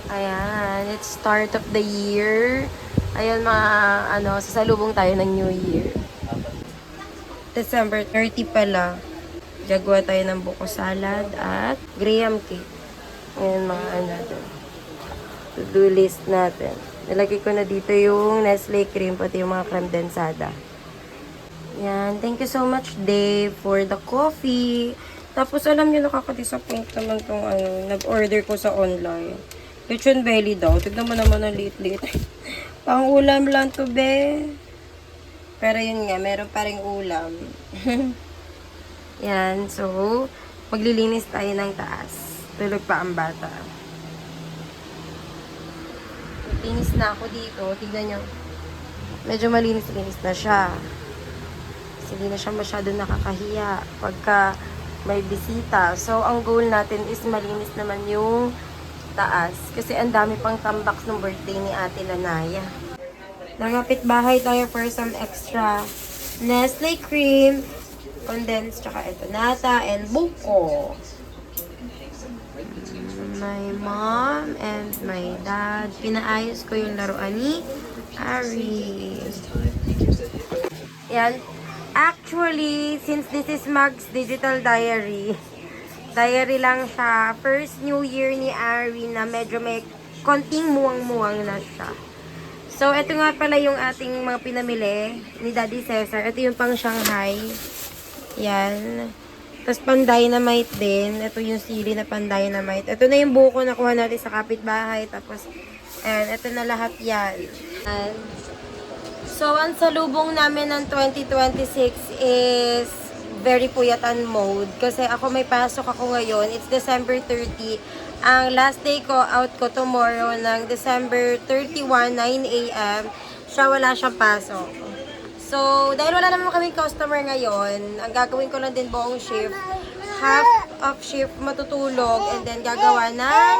Ayan, it's start of the year. Ayan, sasalubong tayo ng New Year. December 30 pala. Gagawa tayo ng buko salad at graham cake. Ayan, to-do list natin. Nilagay ko na dito yung Nestle cream, pati yung mga creme densada. Yan. Thank you so much, Dave, for the coffee. Tapos, alam nyo, nakaka-disappoint naman tong nag-order ko sa online. Lechon belly daw. Tignan mo naman ang liit-liit. Pang ulam lang to, be. Pero yun nga, meron pa ring ulam. Yan. So, maglilinis tayo ng taas. Tulog pa ang bata. Linis na ako dito. Tignan nyo. Medyo malinis-linis na siya. Kasi hindi na siya masyado nakakahiya pagka may bisita. So, ang goal natin is malinis naman yung taas. Kasi ang dami pang tambaks ng birthday ni Ate Lanaya. Nangapit bahay tayo for some extra Nestle cream, condensed, tsaka ito, nata, and buko. My mom and my dad. Pinaayos ko yung laruan ni Ari. Yan. Actually, since this is Mag's Digital Diary, diary lang siya. First New Year ni Ari na medyo may konting muwang-muwang na siya. So, ito nga pala yung ating mga pinamili ni Daddy Cesar. Ito yung pang Shanghai. Yan. Tapos pan-dynamite din. Ito yung sili na pan-dynamite. Ito na yung buko na kuha natin sa kapitbahay. Tapos, and ito na lahat yan. And, so, ang salubong namin ng 2026 is very puyatan mode. Kasi ako may pasok ako ngayon. It's December 30. Ang last day ko, out ko tomorrow ng December 31, 9 a.m. Siya wala siyang pasok. So, dahil wala naman kaming customer ngayon, ang gagawin ko lang din buong shift, half of shift matutulog, and then gagawa ng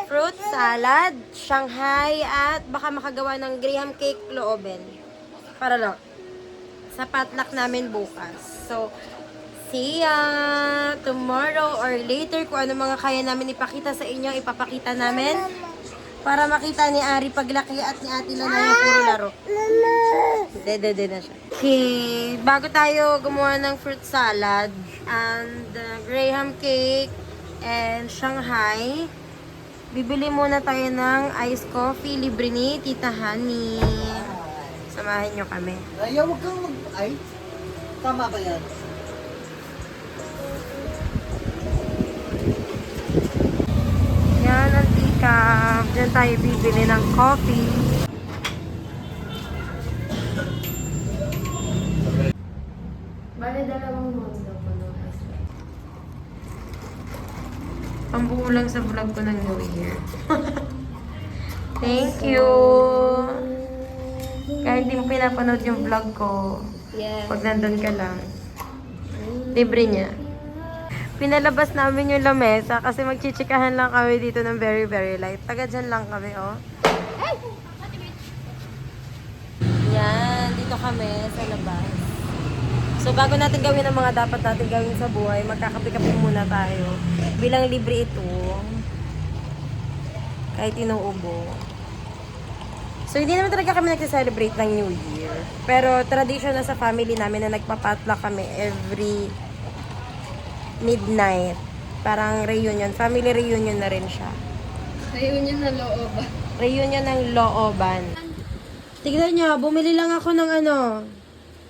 fruit salad, Shanghai, at baka makagawa ng graham cake looben. Para lang. Sa potluck namin bukas. So, see ya tomorrow or later kung ano mga kaya namin ipakita sa inyo, ipapakita namin para makita ni Ari paglaki at ni Ate Lanaya puro laro. Dede na siya. Okay, bago tayo gumawa ng fruit salad and graham cake and Shanghai, bibili muna tayo ng iced coffee libre ni Tita Honey. Samahan nyo kami. Ay, huwag kang ay. Tama ba yan? Yan ang tika. Diyan tayo bibili ng coffee. Bale, dalawang mundo po ng pambuo lang sa vlog ko ng New Year. Thank you! Kahit di mo pinapanood yung vlog ko, pag nandun ka lang, libre niya. Pinalabas namin yung lamesa kasi magchichikahan lang kami dito ng very, very light. Taga dyan lang kami, oh. Yan, dito kami sa labas. So, bago natin gawin ang mga dapat natin gawin sa buhay, magkakape-kape muna tayo. Bilang libre ito, kahit inuubo. So, hindi naman talaga kami nagsa-celebrate ng New Year. Pero, tradition na sa family namin na nagpapatla kami every midnight. Parang reunion. Family reunion na rin siya. Reunion na looban. Reunion ng looban. Tignan nyo, bumili lang ako ng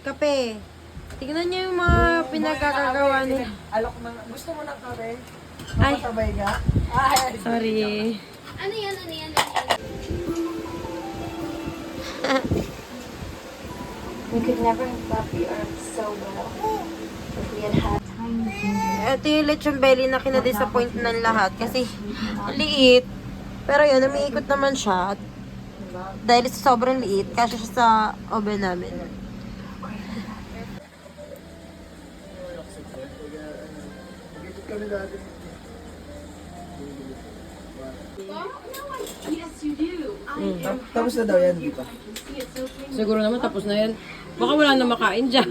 kape. Tignan nyo yung mga pinagkakagawa nila. Alok na. Gusto mo ng kape? Ay. Mapatabay ka? Ay. Sorry. Ano yan? We could never have coffee or soda if we had had time. Ito yung lechon belly na kinadisappoint ng lahat kasi liit. Pero yun, umiikot naman siya. Dahil sa sobrang liit, kasi siya sa oven namin. Tapos na daw yan, di ba? Siguro naman tapos na yan. Baka wala na makain dyan.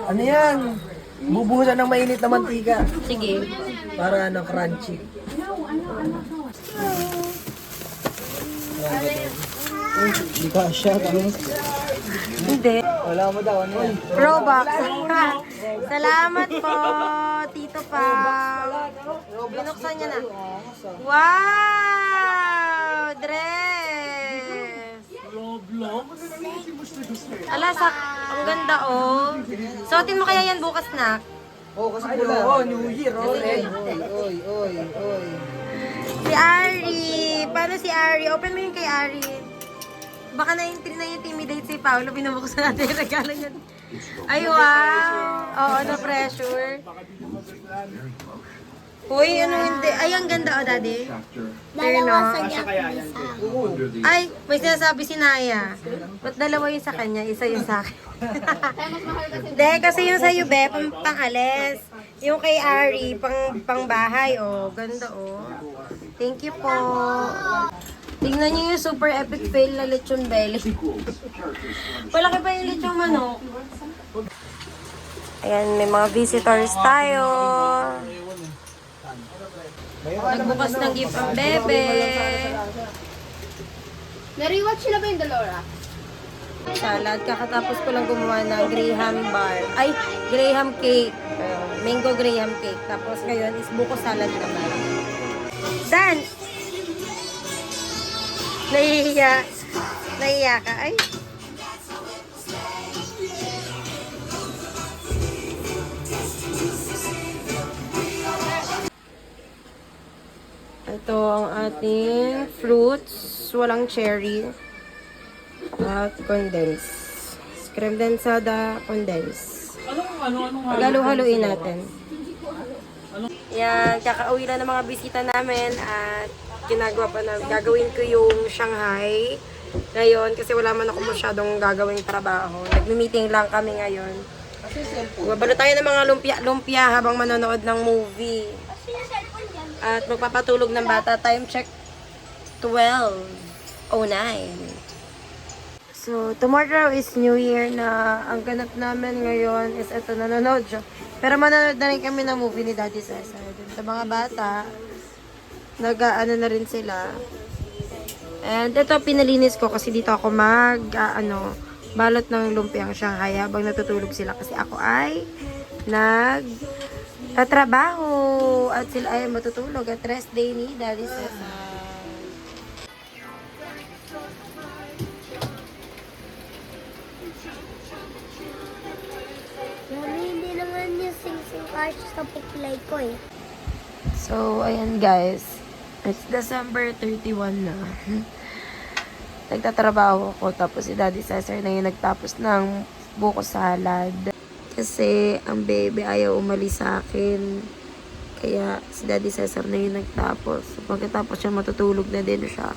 Ano yan? Bubuhusan ng mainit na mantika. Sige. Para crunchy. Hindi ka siya, kami. Hindi. Wala mo daw, ano yan? Robux. Salamat po, Tito Pao. Binuksan niya na. Wow! Dress! Ala, ang ganda oh. Suotin mo kaya yan bukas na? Oo, kasi pula. New Year, Oy. Si Ari. Paano si Ari? Open mo yung kay Ari. Baka na-intimidate si Paolo. Binubuksan natin yung regalo niya. Ay, wow. Oo, na pressure. Uy, ano hindi? Ay, ang ganda oh, daddy. Dalawa sa Pero, Japanese. ay, may sinasabi si Naya. Ba't dalawa yung sa kanya, isa yung sa akin? Hindi, kasi yung sa'yo, be, pang-alis. Yung kay Ari, pang bahay, oh. Ganda, oh. Thank you po. Tingnan niyo yung super epic fail na lechon belly. Palaki pa yung lechon manok. Ayan, may mga visitors tayo. Nagbukas ng gift ang bebe. Na-rewatch nila ba yung Dolora? Salad. Kakatapos ko lang gumawa ng Graham bar. Ay, Graham cake. Mango Graham cake. Tapos ngayon is buko salad naman. Dance! Nahihiya. Nahihiya ka. Ay. Ito ang ating fruits. Walang cherry. At condense. Creme densada, condense. Paghalu-haluin natin. Yan, kakauwi lang ng mga bisita namin at ginagawa pa na, gagawin ko yung Shanghai ngayon kasi wala man ako masyadong gagawing trabaho. Nagmi-meeting lang kami ngayon. Babalo tayo ng mga lumpia habang manonood ng movie. At magpapatulog ng bata. Time check 12:09. So, tomorrow is New Year na ang ganap namin ngayon is ito, nanonood siya. Pero manonood na rin kami ng movie ni Daddy Cesar. Dun sa mga bata, nag-ano na rin sila. And ito, pinalinis ko kasi dito ako balot ng lumpiang Shanghai habang natutulog sila. Kasi ako ay nagtatrabaho at sila ay matutulog at rest day ni Daddy Cesar. Hindi naman yung sing-sing arches na play ko eh. So, ayan guys. It's December 31 na. Nagtatrabaho ako tapos si Daddy Cesar na yung nagtapos ng buko salad. Kasi ang baby ayaw umalis sa akin. Kaya si Daddy Cesar na yung nagtapos. So, pagkatapos siya matutulog na din siya.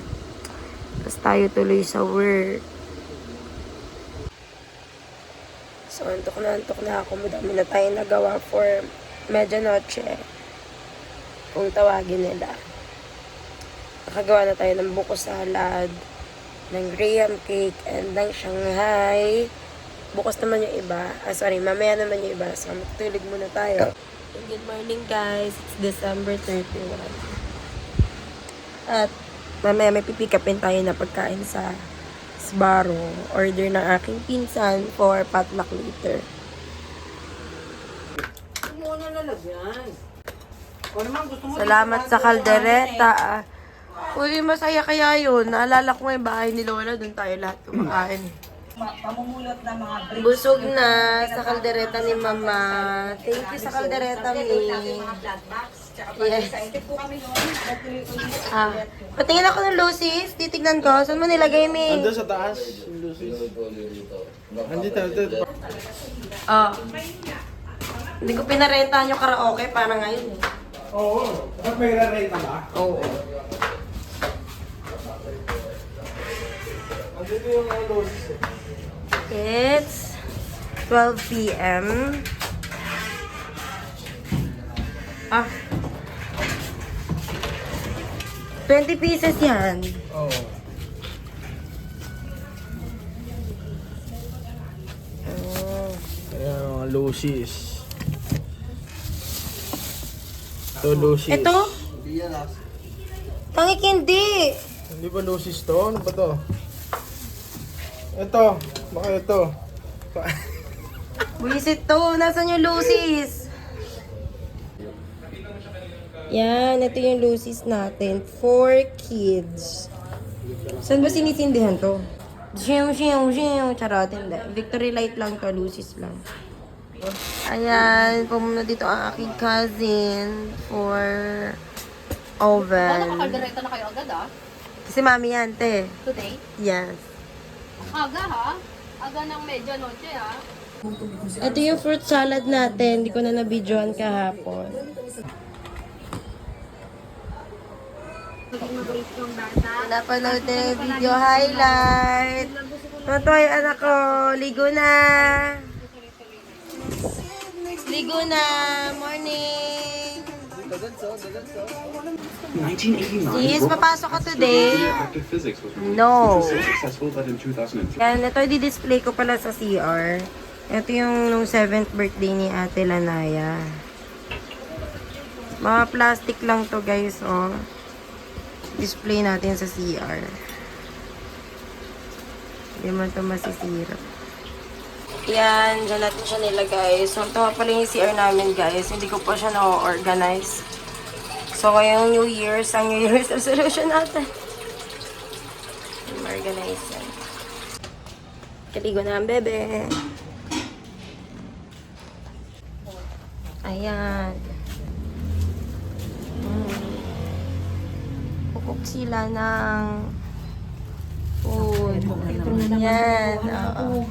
Tapos tayo tuloy sa work. So, antok na ako. Madami na tayo nagawa for medianoche. Kung tawagin nila. Nakagawa na tayo ng buko salad, ng Graham cake, and ng Shanghai. Bukas naman yung iba. Mamaya naman yung iba. So, matutulog muna tayo. Good morning, guys. It's December 31. At mamaya may pipikapin tayo na pagkain sa Sbarro. Order ng aking pinsan for potluck later. Salamat sa kaldereta. Uy, masaya kaya yun. Naalala ko yung bahay ni Lola. Doon tayo lahat kumakain. Pamumulot na mga Busog na sa kaldereta ni Mama. Thank you sa kaldereta, Mi. Yes. Patingin ako ng Lucy's. Titignan ko. Saan mo nilagay, Mi? Ando sa taas, yung Lucy's. Andito, ito. Oh. Hindi ko pinarenta yung karaoke para ngayon. Oo, may rarate ba? Oo. Andito yung Lucy's. It's 12 p.m. Ah. 20 pieces yan. Oo. Oh. Ayan, mga Lucy's. Ito, Lucy's. Ito? Hindi yan ah. Tangik hindi. Hindi ba Lucy's to? Ano ba to? Ito. Baka ito. Buisit to. Nasaan yung Lucy's? Yan, ito yung Lucy's natin. 4 kids. Saan ba sinisindihan to? Charot, hindi. Victory Light lang to, Lucy's lang. Ayan, pumunta dito ang aking cousin for oven. Nakakaldereta na kayo agad ah. Kasi mami yan, te. Today? Yes. Aga ha? Aga ng medianoche ha? Ito yung fruit salad natin. Hindi ko na na-videoan kahapon. Napanood na yung video highlight. Tutoy, anak ko. Ligo na. Ligo na. Morning. 1989, Sis, papasok ka today? radioactive physics was released. No. It was so successful that in 2003, Yan, ito i-display ko pala sa CR. Ito yung nung 7th birthday ni Ate Lanaya. Mga plastic lang to guys, oh. Display natin sa CR. Hindi man ito masisira. Yan, dyan natin siya nilagay. So, ito nga pala yung CR namin guys. Hindi ko pa siya na-organize. So, ngayong New Year's, ang New Year's resolution natin. Organize yan. Kaligo na ang bebe. Ayan. Pupok sila ng food. Yan. Oo.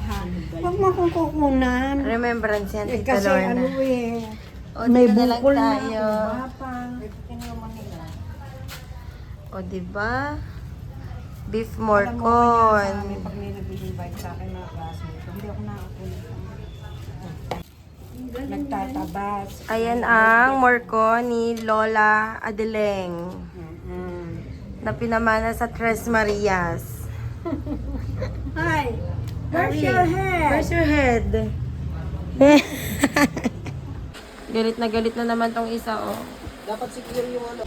Huwag mo akong kukunan. Remembrance yan, Eh, Tita kasi Lorna. ano eh. O, May dito na lang bukol na tayo. ako, bapang. O, diba? Beef morcon. Pag may nag-invite sa akin mga classmates, hindi ako nakakulit. Nagtatabas. Ayan ang morcon ni Lola Adeleng. Na pinamana sa Tres Marias. Hi! Where's your hair? Where's your head? Galit na naman tong isa, oh. Dapat secure yung ano.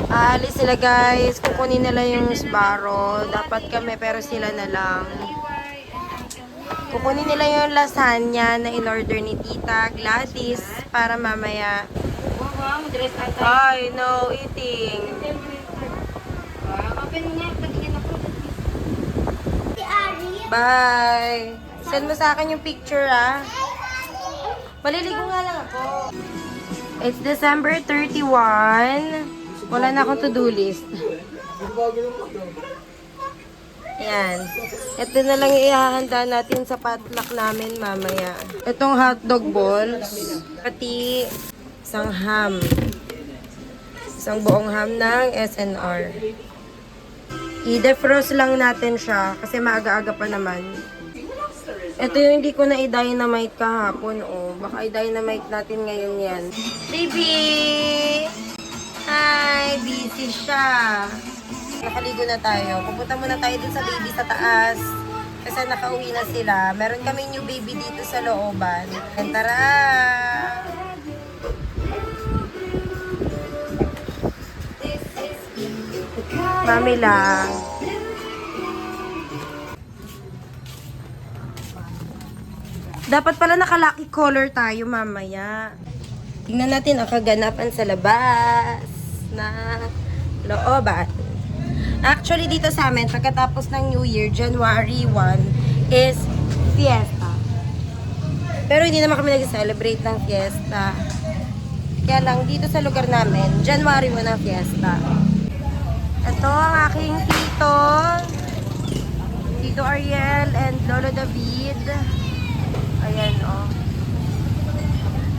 Aalis sila guys. Kukunin nila yung Sbarro. Dapat kami pero sila na lang. Kukunin nila yung lasagna na in-order ni Tita Gladys para mamaya. Ay, no eating. Bye! Send mo sa akin yung picture, ah. Maliligo nga lang ako. It's December 31. Wala na akong to-do list. Ayan. Ito na lang ihahanda natin sa potluck namin mamaya. Itong hotdog balls. Pati isang ham. Isang buong ham ng SNR. I-defrost lang natin siya kasi maaga-aga pa naman. Ito yung hindi ko na i-dynamite kahapon, oh. Baka i-dynamite natin ngayon yan. Baby! Hi! Busy siya. Nakaligo na tayo. Pupunta muna tayo dun sa baby sa taas. Kasi nakauwi na sila. Meron kami new baby dito sa looban. And tara! Mami lang. Dapat pala naka-lucky color tayo mamaya. Tingnan natin ang kaganapan sa labas na looban. Actually, dito sa amin, pagkatapos ng New Year, January 1, is fiesta. Pero hindi naman kami nag-celebrate ng fiesta. Kaya lang, dito sa lugar namin, January 1 ang fiesta. Ito ang aking tito. Tito Ariel and Lolo David. Ayan, oh.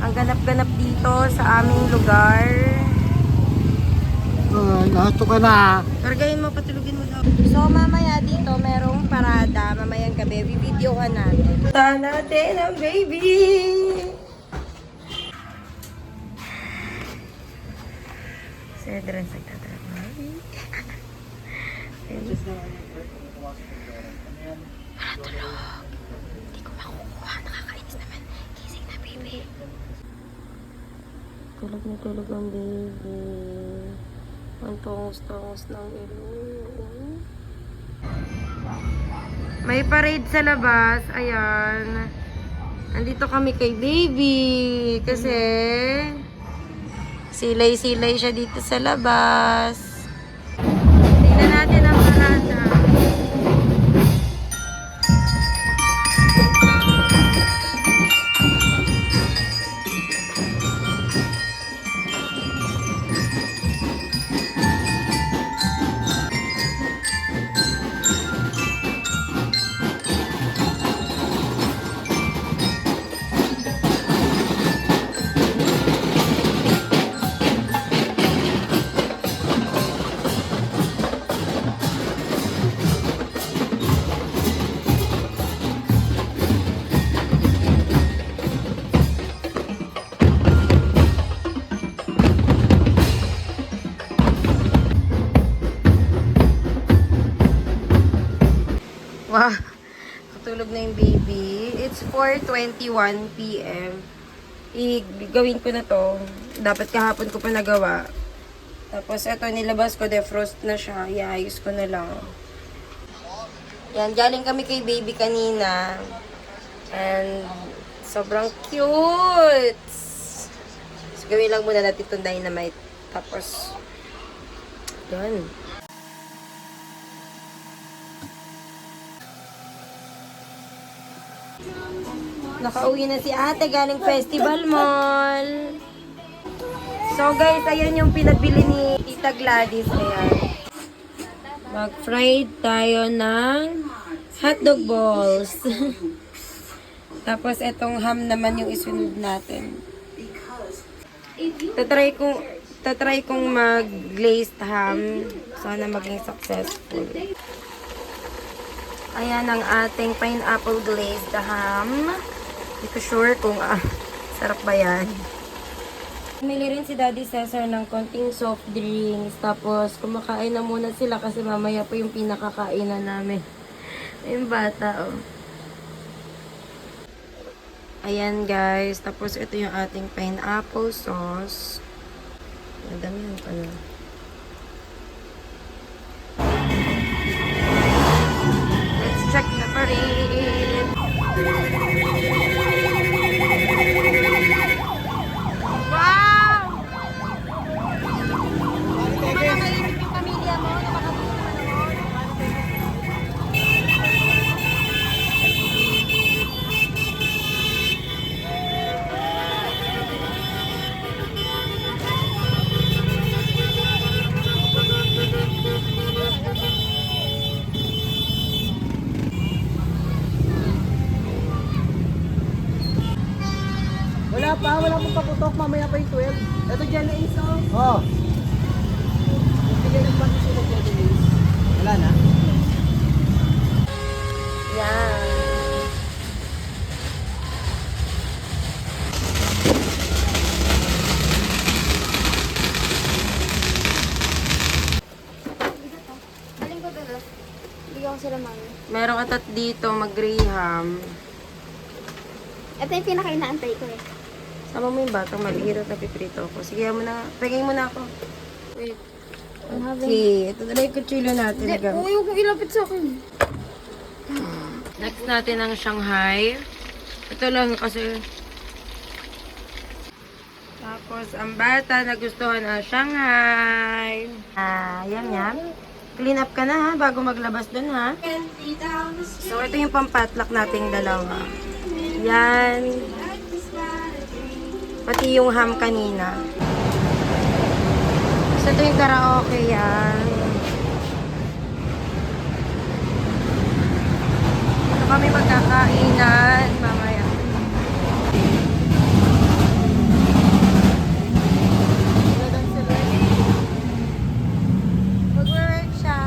Ang ganap-ganap dito sa aming lugar. Nahato ka na. Kargahin mo, patulugin mo daw. So, mamaya dito, merong parada. Mamayang gabi, bibidyohan natin. Punta natin ang baby! Sir, dran sa tatrap, mami. Wala tulog. Hindi ko makukuha. Nakakainis naman. Gising na, baby. Tulog na tulog ang baby. Ang tungos-tungos ng ilong. May parade sa labas. Ayan. Andito kami kay baby. Kasi silay-silay siya dito sa labas. Tingnan natin ang parada. Wow, katulog na yung baby. It's 4:21 p.m. Gawin ko na to. Dapat kahapon ko pa nagawa. Tapos ito, nilabas ko, defrost na siya. Iayos ko na lang. Yan, galing kami kay baby kanina. And sobrang cute! So, gawin lang muna natin itong dynamite. Tapos, yan. Nakauwi na si ate galing Festival Mall. So guys, ayan yung pinabili ni Tita Gladys. Ayan. Mag-fried tayo ng hotdog balls. Tapos itong ham naman yung isunod natin. Tatry kong mag-glazed ham. Sana maging successful. Ayan ang ating pineapple glazed ham. Hindi ko sure kung sarap ba yan. Bumili rin si Daddy Cesar ng konting soft drinks. Tapos kumakain na muna sila kasi mamaya po yung pinakakainan namin. Yung bata, oh. Ayan guys. Tapos ito yung ating pineapple sauce. Madamihan pa na. Let's check the parade. Wow! Mga mainit yung pamilya mo na makabili na naman. Wala pong paputok, mamaya pa yung 12. Ito dyan na isa. Oo. Bigyan ng pati sila dyan na isa. Wala na? Yan. Galing ko dito. Bigyan ko sila mami. Meron katat dito, mag-graham. Ito yung pinaka-inaantay ko eh. Sama mo yung batang malihirap na piprito ko. Sige, pagay mo na ako. Wait. Okay, ito na yung kutsilyo natin. Huwag kong ilapit sa akin. Next natin ang Shanghai. Ito lang kasi. Tapos, ang bata nagustuhan ang Shanghai. Yan. Clean up ka na ha, bago maglabas dun ha. So, ito yung pampatlak nating dalawa. Yan. Pati yung ham kanina. So, ito yung karaoke yan. Ito kami magkakainan mamaya. Mag-work siya.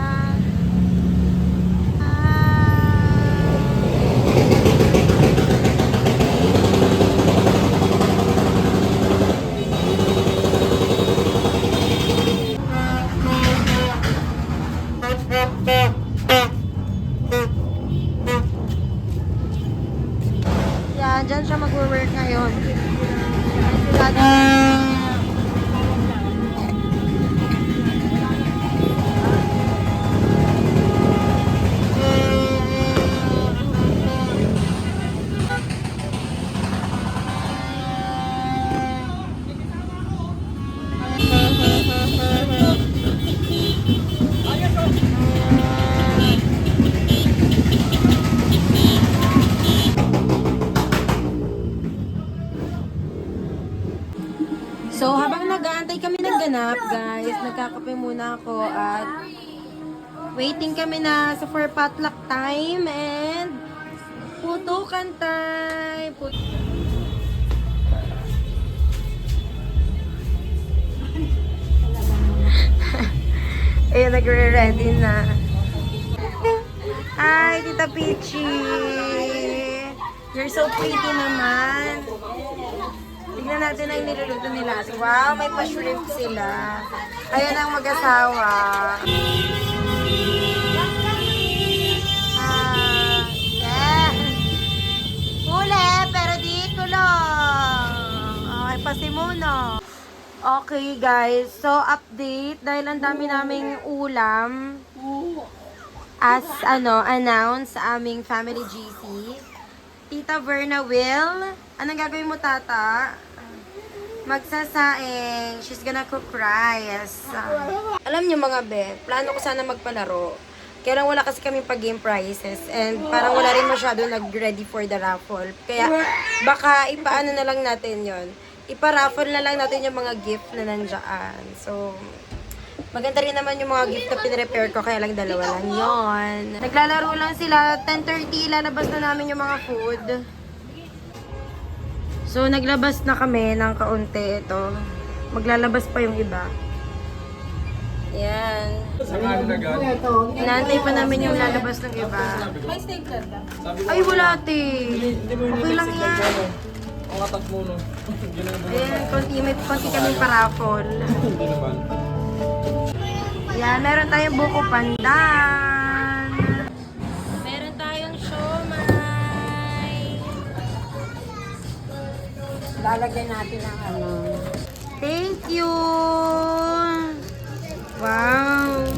Habang nag-aantay kami ng ganap, guys, nagkakape muna ako at waiting kami na sa for potluck time and putukan time. Ayan, nagre-ready na. Hi, Tita Peachy! You're so pretty naman. Tignan natin ang niluluto nila. Wow, may pa-shrimp sila. Ayan ang mag-asawa. Yeah. Huli, pero di kulong. Okay, pasimuno. Okay, guys. So, update. Dahil ang dami naming ulam as, announce sa aming family GC. Tita Verna will, anong gagawin mo, tata? Magsasaing. She's gonna cook rice. Alam niyo mga be, plano ko sana magpalaro. Kaya lang wala kasi kami pag-game prizes. And parang wala rin masyado nag-ready for the raffle. Kaya baka ipaano na lang natin yon. Ipa-raffle na lang natin yung mga gift na nandiyan. So, maganda rin naman yung mga gift na pinrepair ko, kaya lang dalawa lang yon. Naglalaro lang sila, 10:30, lalabas na namin yung mga food. So, naglabas na kami ng kaunti ito. Maglalabas pa yung iba. Yan. Inaantay pa namin yung lalabas ng iba. Ay, wala ate. Okay lang yan. Ayan, may konti kaming paraffol. Yan, meron tayong buko pandan. Meron tayong siomay. Lalagyan natin ng ano. Thank you! Wow!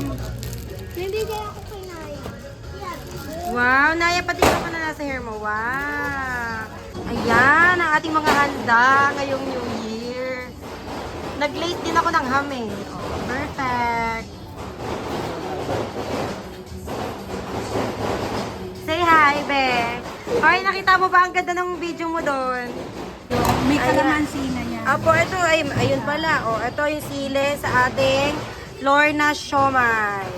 Hindi kaya ako kay Naya. Wow! Naya, pati ako na nasa hair mo. Wow! Ayan, ang ating mga handa ngayong New Year. Nag-late din ako ng ham eh. Oh, perfect! Say hi, Be! Okay, nakita mo ba ang ganda ng video mo doon? May kalamansi na niya. Apo, ito ay, ayun pala. Oh, ito yung sile sa ating Lorna siomay.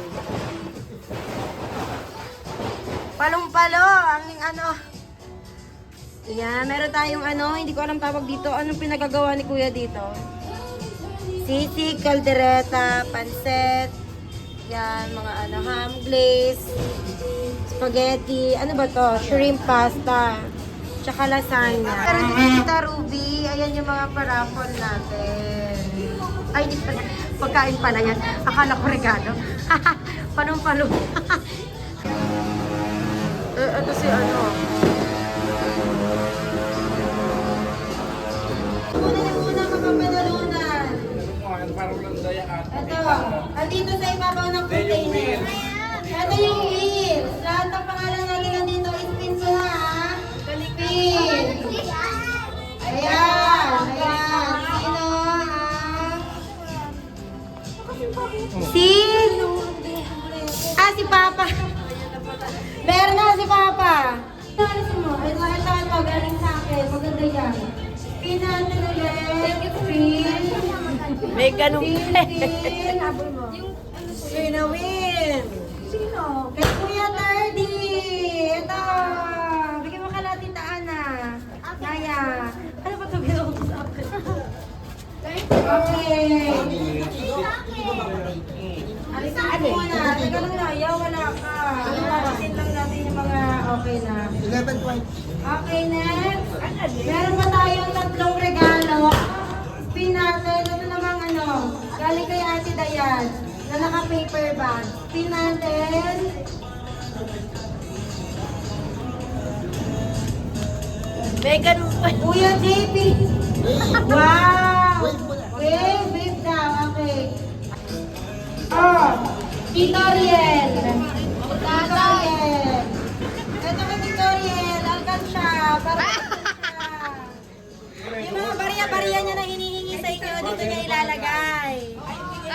Palong-palo, ang ano. Yan, meron tayong hindi ko alam tawag dito. Anong pinagagawa ni Kuya dito? Sisig, kaldereta, pansit. Yan, mga ham glaze, spaghetti, ano ba to? Shrimp pasta. Tsaka lasagna. Pero dito kita, Ruby, ayan yung mga paraffol natin. Ay, di pala. Pagkain pala yan. Akala ko regalo. Panong-palo. Ito si ano. Una magpapanalunan. Ito. Andito sa ibabaw ng container. Ito yung wheels. Lahat ng pangalan natin nandito. Spin ko na ha. Spin. Ayan. Ayan. Sino ha? Si Papa. Meron na si Papa. Ito, galing sa akin. Maganda yan. Spin natin ulit. Spin. May ganun. Spin. Spin a win. Sino? Kay Kuya Tardy. Ito. Bigyan mo ka lang, Tita Ana. Naya. Ano ba ito ginawa ko sa akin? Okay. Alisin mo muna. Teka lang, Naya. Wala ka. Alisin lang natin yung mga okay na. 11.20. Okay, next. Meron pa tayong 3 regalo. Spin natin. Ito namang galing kay Ate Dayan na naka-paper bag. Spin natin. Megan, Kuya JP. Wow! Wave daw. Okay. Oh, Tito Riel. Tito Riel. Ito kay Tito Riel. Alkansya. Yung mga bariya-bariya niya na hinihingi sa inyo, dito niya ilalagay.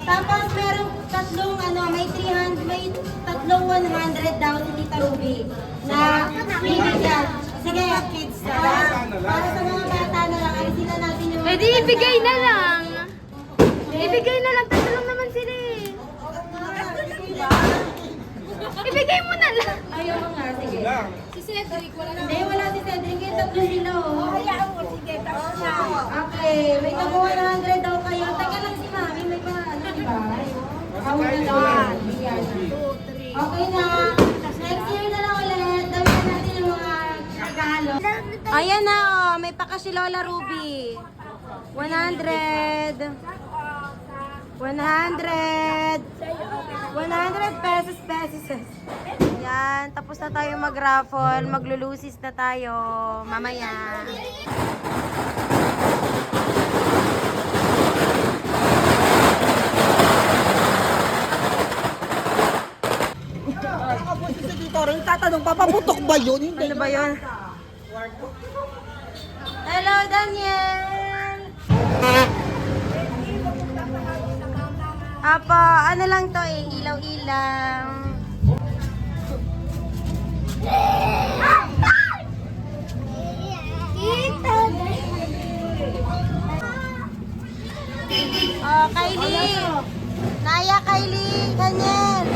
Tapos meron tatlong may tatlong 100 daw si Tita Ruby na bibigyan. Sige, kids na lang. Para sa mga bata na lang, alisin na natin yung... Pwede ibigay na lang. Ibigay na lang, tatalong naman sila eh. Ibigay mo na lang. Ayaw mo nga, sige. Si Cedric, wala na. Hindi, wala si Cedric. Yung tatlo sila, oh. Hayaan mo, sige. Tapos na. Okay, may tabo 100 daw kayo. Teka lang si Mami, may pa, ano, diba? Awal na naman. Okay na. Next year na lang ulit. Damihan natin yung mga regalo. Ayan na, oh. May paka si Lola Ruby. 100. 100 pesos. Yan, tapos na tayo mag-raffle. Maglulusis na tayo mamaya. Nakapos si Tito Ron, tatanong, papaputok ba yun? Hindi. Ano ba yun? Hello, Daniel! Apo, ano lang to eh, ilaw-ilaw. Oh, Kylie! Naya, Kylie! Daniel!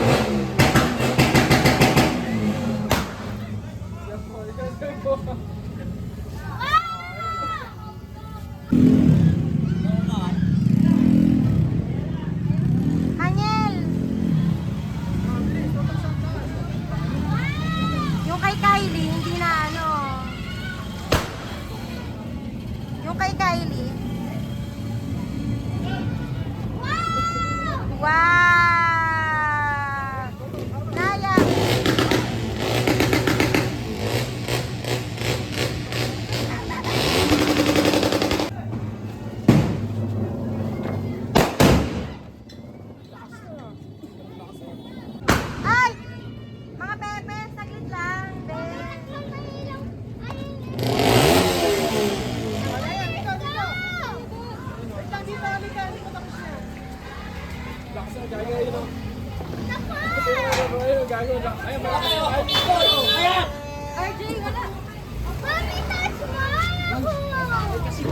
Hanyel! Yung kay Kylie, hindi na ano. Yung kay Kylie. Wow! Naya! Ay! Mga bebe, saglit lang.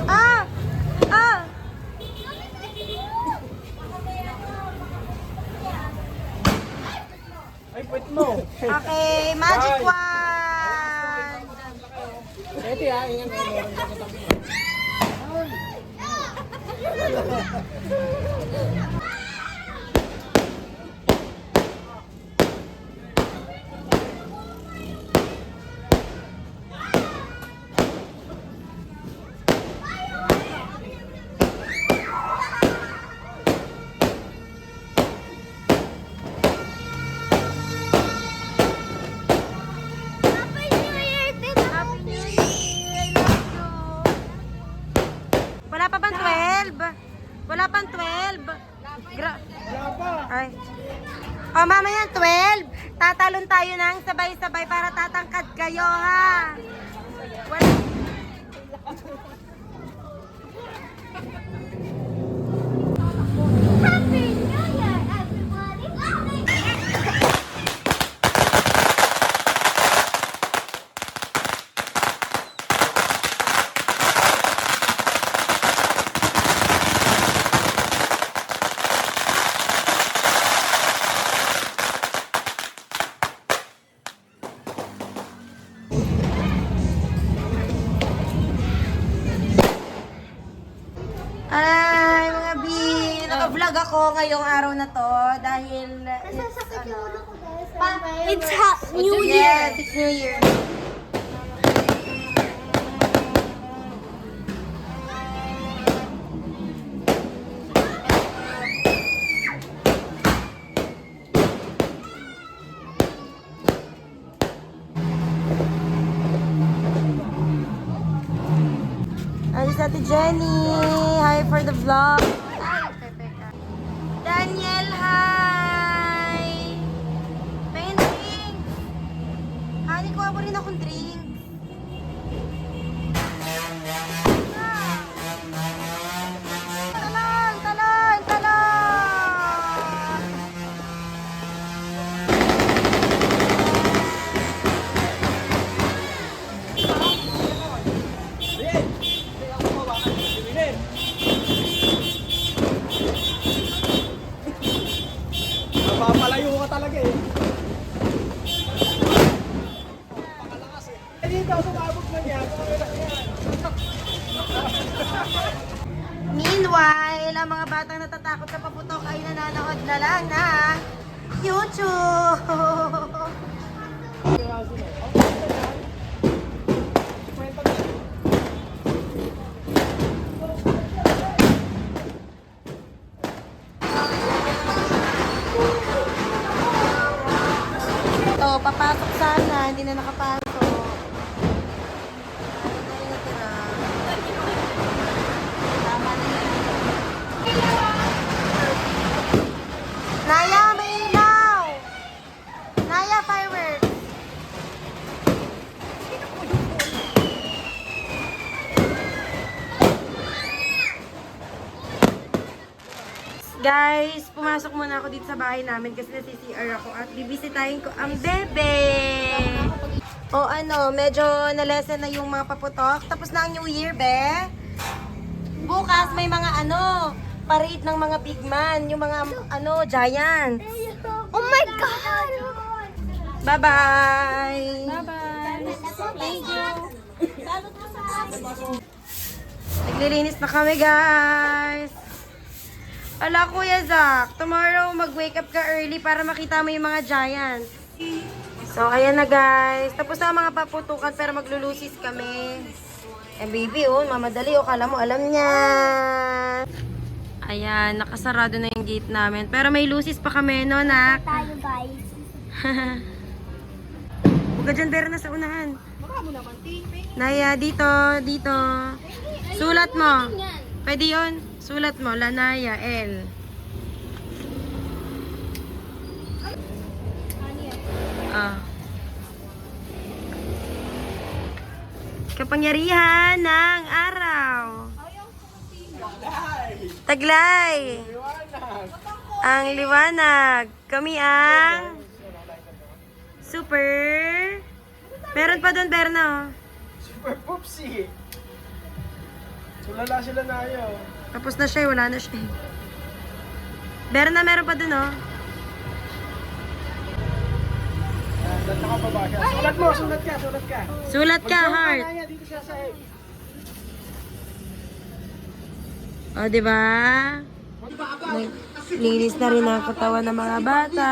Ah! Ah! Okay, magic wand. Ito ya, ingat na meron ka sa tabi. Happy New Year! I love you. Wala pa bang 12? Wala pang 12? Wala pa. Ay. O mamaya 12. Tatalon tayo ng sabay-sabay para tatangkad kayo ha. Wala. Happy New Year, everybody! Ay, mga B. Naka-vlog ako ngayong araw na to dahil Nasasakit yung ulo ko, guys. it's hot New Year. Yes, it's New Year. Ay, sa Ate Jenny. Hi for the vlog. Ay, teka. Daniel, hi! Pengin drinks. Honey, kuha mo rin akong drinks. Talon! Talon! Talon! natatakot sa paputok ay nanonood na lang ng YouTube. Ito, papasok sana, hindi na nakapasok. Ay, na natira. Tama na yun. Naya, may ilaw! Naya, fireworks! Guys, pumasok muna ako dito sa bahay namin kasi nasi-CR ako at bibisitahin ko ang bebe. O ano, medyo na-lesson na yung mga paputok. Tapos na ang New Year, be. Bukas may mga parade ng mga big man, yung mga giant. Oh my God! Bye-bye. Bye-bye. Thank you. Naglilinis na kami, guys. Ala, Kuya Zach, tomorrow mag-wake up ka early para makita mo yung mga giants. So, ayan na guys. Tapos na ang mga paputukan pero maglulusis kami. Eh, baby, mamadali. Kala mo, alam niya. Ayan, nakasarado na yung gate namin. Pero may lusis pa kami, no, nak? Tayo guys. Huwag ka dyan, pero nasa unahan. Naya, dito. Sulat mo. Pwede yun. Sulat mo, Lanaya, L. Kapangyarihan ng araw. Taglay. Ang liwanag. Kami ang super. Meron pa doon, Berna. Super Poopsie. Tulala sila na ayaw. Tapos na siya, wala na siya. Berna, meron pa doon, Nakababa siya. Sulat mo, sulat ka. Sulat ka, heart. Kaya dito siya sa egg. O, diba? Linis na rin ang katawan ng mga bata.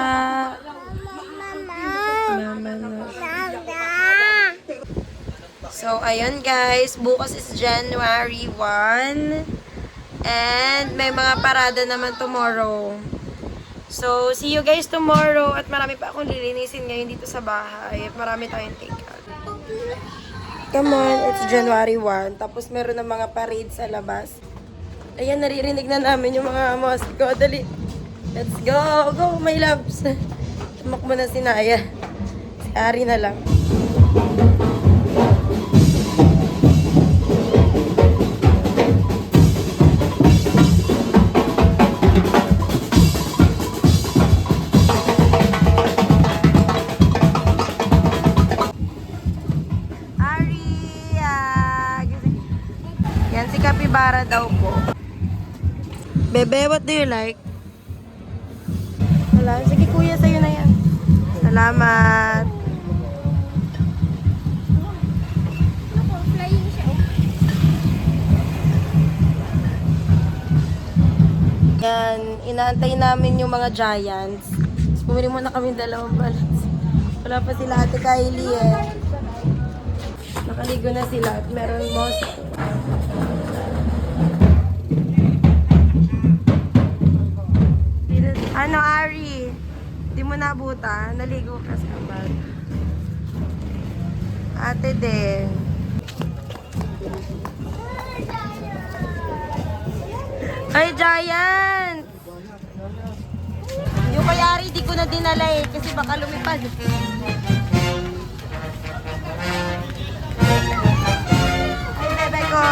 Mama na. So, ayun guys. Bukas is January 1. And may mga parada naman tomorrow. So, see you guys tomorrow. At marami pa akong lilinisin ngayon dito sa bahay. At marami tayong take out. Come on, it's January 1. Tapos meron ng mga parade sa labas. Ayan, naririnig na namin yung mga musiko. Dali. Let's go. Go, my loves. Tumakbo na si Naya. Si Ari na lang. Yan si Capybara daw po. Bebe, what do you like? Wala. Sige kuya, sa'yo na yan. Salamat. Yan, inaantay namin yung mga giants. Tapos pumili muna kami dalawang balance. Wala pa sila Ate Kylie eh. Nakaligo na sila at meron mosquito. Ano, Ari? Di mo nabuta? Naligo ka sa bag. Ate din. Ay, giant! Yung kay Ari, di ko na dinala eh. Kasi baka lumipad. Ay, bebe ko!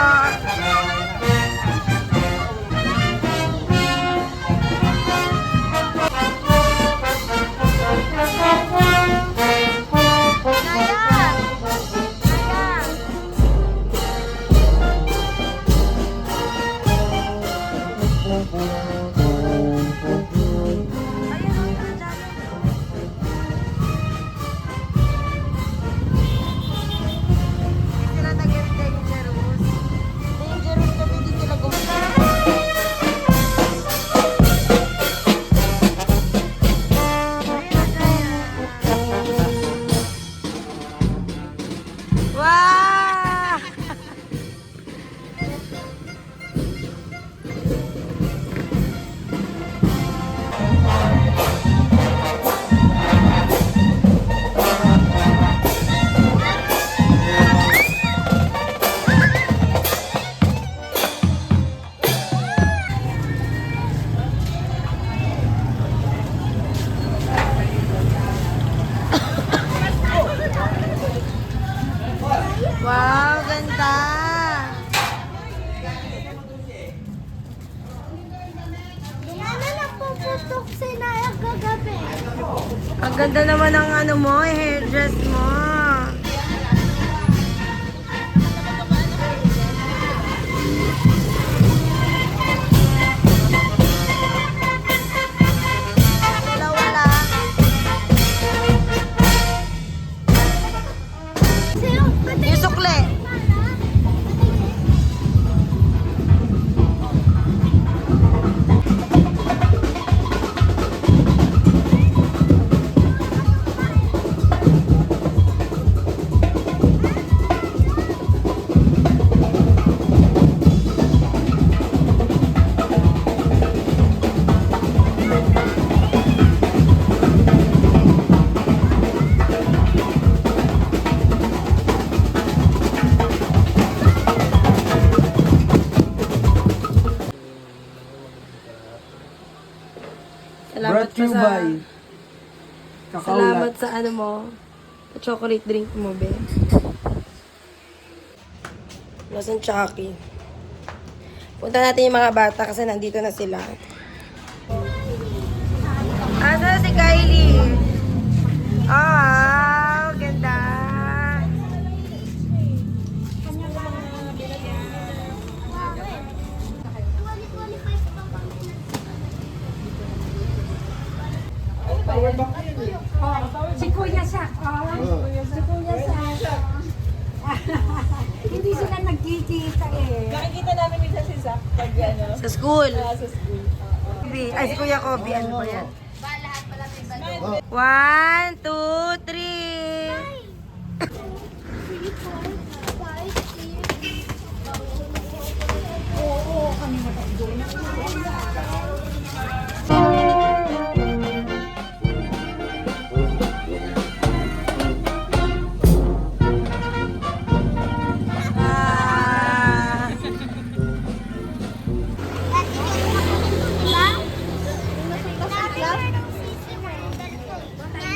Putok si Naya kagabi. Ang ganda naman ng ano mo, hairdress mo. Wala. Yung sukle. Brought to you by Kakao Salamat Lat. sa ano mo. Sa chocolate drink mo, be. Nasaan Chucky? Punta natin yung mga bata kasi nandito na sila. Asa si Kylie? Oh, ganda. Si Kuya siya. Si Kuya siya. Hindi sila nagkikita eh. Nakikita namin minsan si Zach pag ano, Sa school. sa school. Ay, si Kuya Kobe. Ano ba yan? Ba, lahat pala may balon. 1, 2, 3. Ah.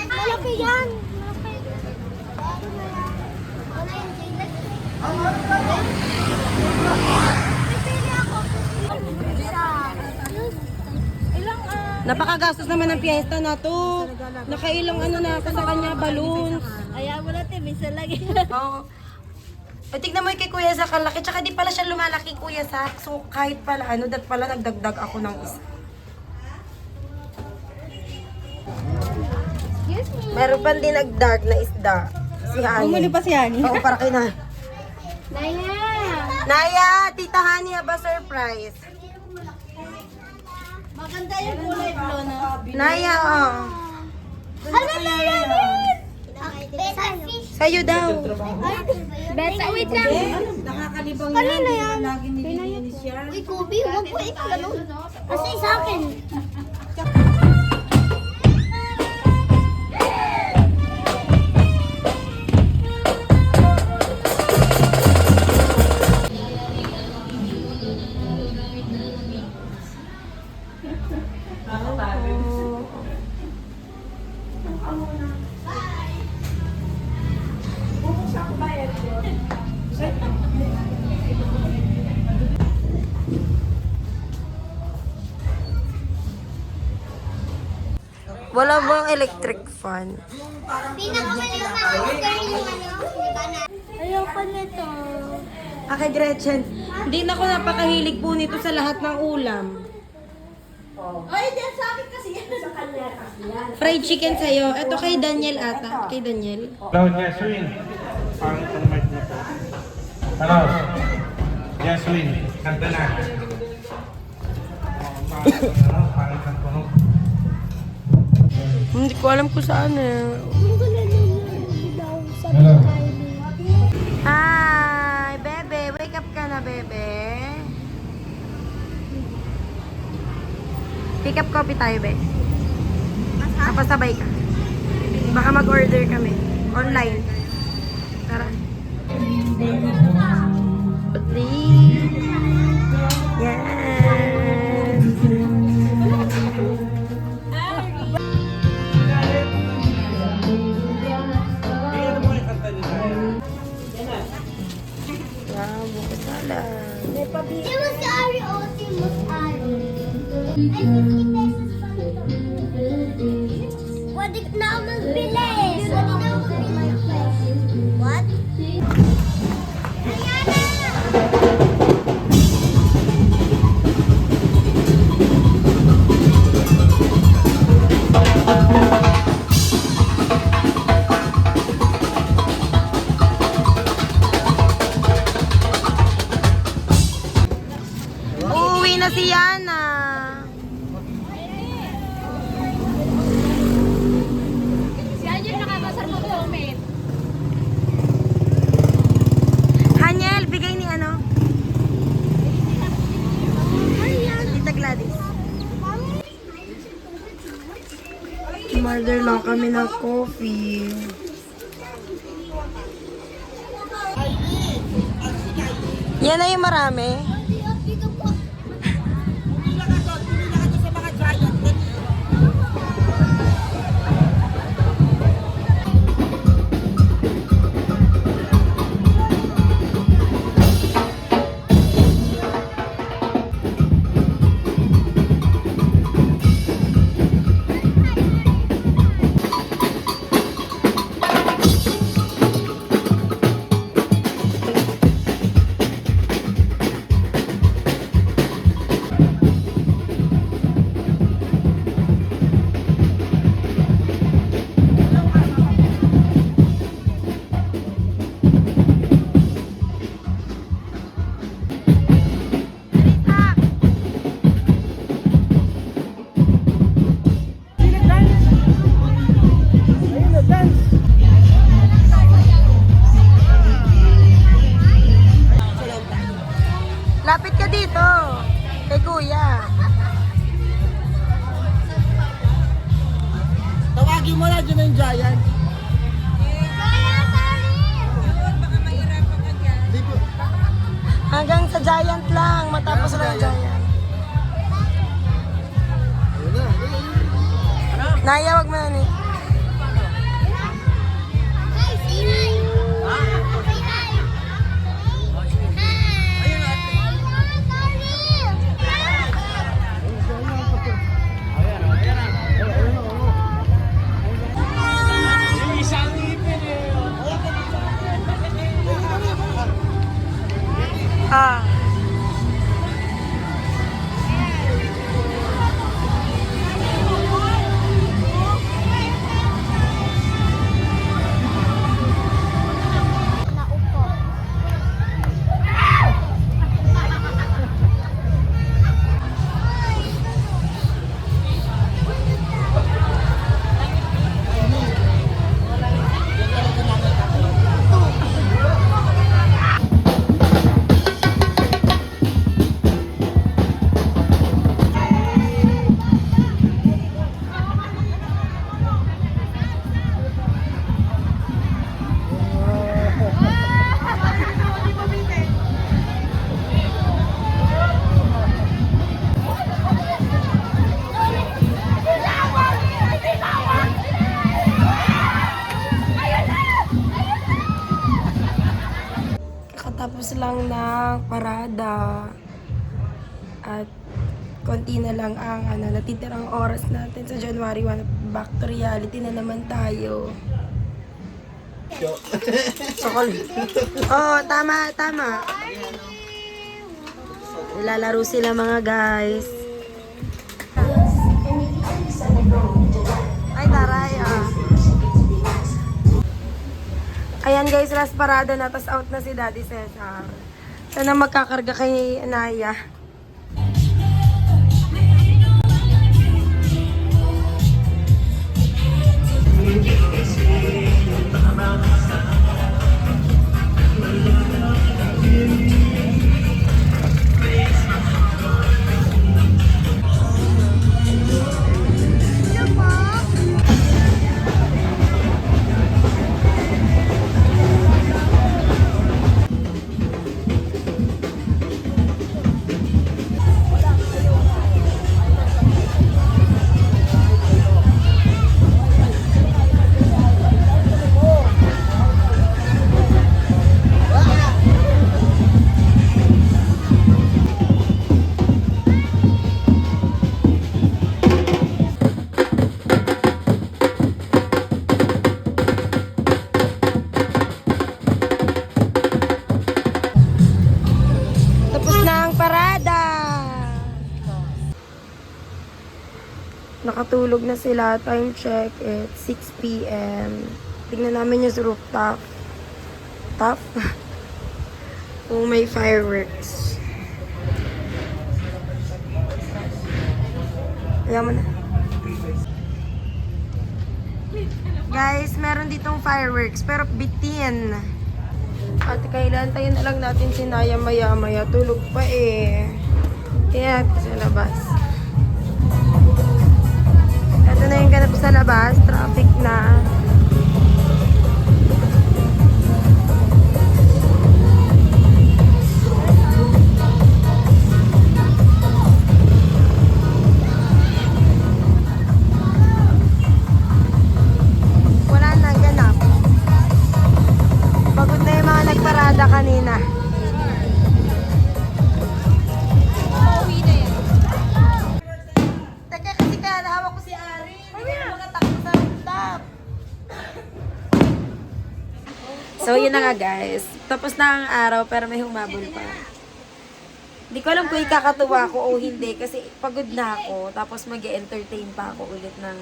Malaki yan. Napakagastos naman ng piyesta na to. Nakailang ano na ako sa kanya, balloons. Ayaw mo natin, minsan lagi. Oo. O, tignan mo yung kay Kuya Zak, ang laki. Tsaka di pala siya lumalaki, Kuya Zak. So, kahit pala, ano, pala nagdagdag ako ng isa. Excuse me. Meron pa din nag-dark na isda. Si Hani. Bumili pa si Hani. Oo, para kay na. Naya. Naya, Tita Hani, haba surprise. Maganda yung kulay blue, no? Naya, oh. Ano na yan? Beta fish. Sa'yo daw. Beta, wait lang. Nakakalibang Kanina yan. Lagi nililinis yan. Uy, Kobe, huwag po ikaw ganun. Kasi sa akin. Wala bang electric fan? Pinakamaliw na cooker yung ano, di ba na? Ayoko nito. Kay Gretchen, hindi na ako napakahilig po nito sa lahat ng ulam. Ay, diyan sa akin kasi yan. Sa kanya. Fried chicken sa'yo. Ito kay Daniel ata. Kay Daniel. Hello, Jasmine. Pangit ang mic na po. Hello. Jasmine, kanta na. Pangit ang tunog. Hindi ko alam kung saan eh. Hello. Hi, bebe. Wake up ka na, bebe. Pick up coffee tayo, be. Napasabay ka. Baka mag-order kami. Online. Tara. Please. Yes. Wow, bukas na lang. Di mo si Ari o si Mus Ari. Ay, 50 pesos pa nito. Pwede na ako magbilis. Pwede na ako magbilis. What? Uuwi na si Yana. Si Anjel nakakasar mo comment. Hanyel, bigay ni ano? Ayan, Tita Gladys. Murder lang kami ng coffee. Yan na yung marami. Lapit ka dito. Kay kuya. Tawagin mo na dyan yung giant. Hanggang sa giant lang. Matapos na yung giant. Naya, wag mo na ni. Hi, say hi. Say hi. Ah. Kakatapos lang ng parada. At konti na lang ang natitirang oras natin sa January 1. Back to reality na naman tayo. Oh, tama, tama. Lalaro sila mga guys. Ay, taray ah. Ayan guys, last parada na. Tapos out na si Daddy Cesar. Sana magkakarga kay Anaya. Nakatulog na sila. Time check, it's 6 p.m. Tingnan namin yung rooftop. Top. Oh, may fireworks. Ayan mo na. Guys, meron ditong fireworks, pero bitin. At kailan tayo na lang natin si Naya maya-maya. Tulog pa eh. Kaya sa labas. Ito na yung ganap sa labas. Traffic na. Wala nang ganap. Pagod na yung mga nagparada kanina. Teka, kasi kaya nahawak ko si Ari. Hindi ka makatakbo sa rooftop. So, yun na nga guys. Tapos na ang araw, pero may humabol pa. Hindi ko alam kung ikakatuwa ko o hindi kasi pagod na ako. Tapos mag-entertain pa ako ulit ng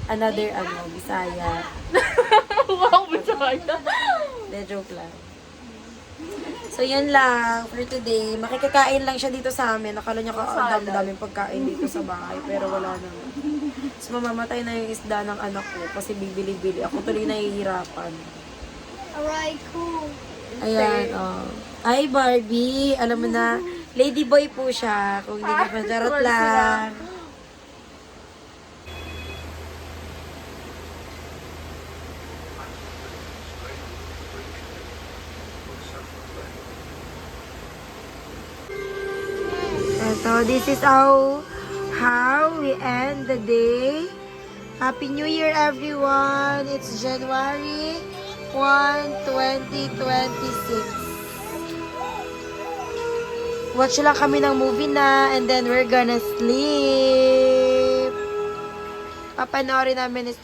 another, Bisaya. Wow, Bisaya. De, joke lang. So, yun lang for today. Makikikain lang siya dito sa amin. Akala niya ang dami-daming pagkain dito sa bahay. Pero wala naman. Tapos mamamatay na yung isda ng anak ko kasi bibili-bili. Ako tuloy nahihirapan. Aray ko. Ayan, Ay, Barbie. Alam mo na, ladyboy po siya. Kung hindi ka pa, charot lang. So, this is how we end the day. Happy New Year, everyone! It's January 1, 2026. Watch lang kami ng movie na and then we're gonna sleep. Papanoorin namin is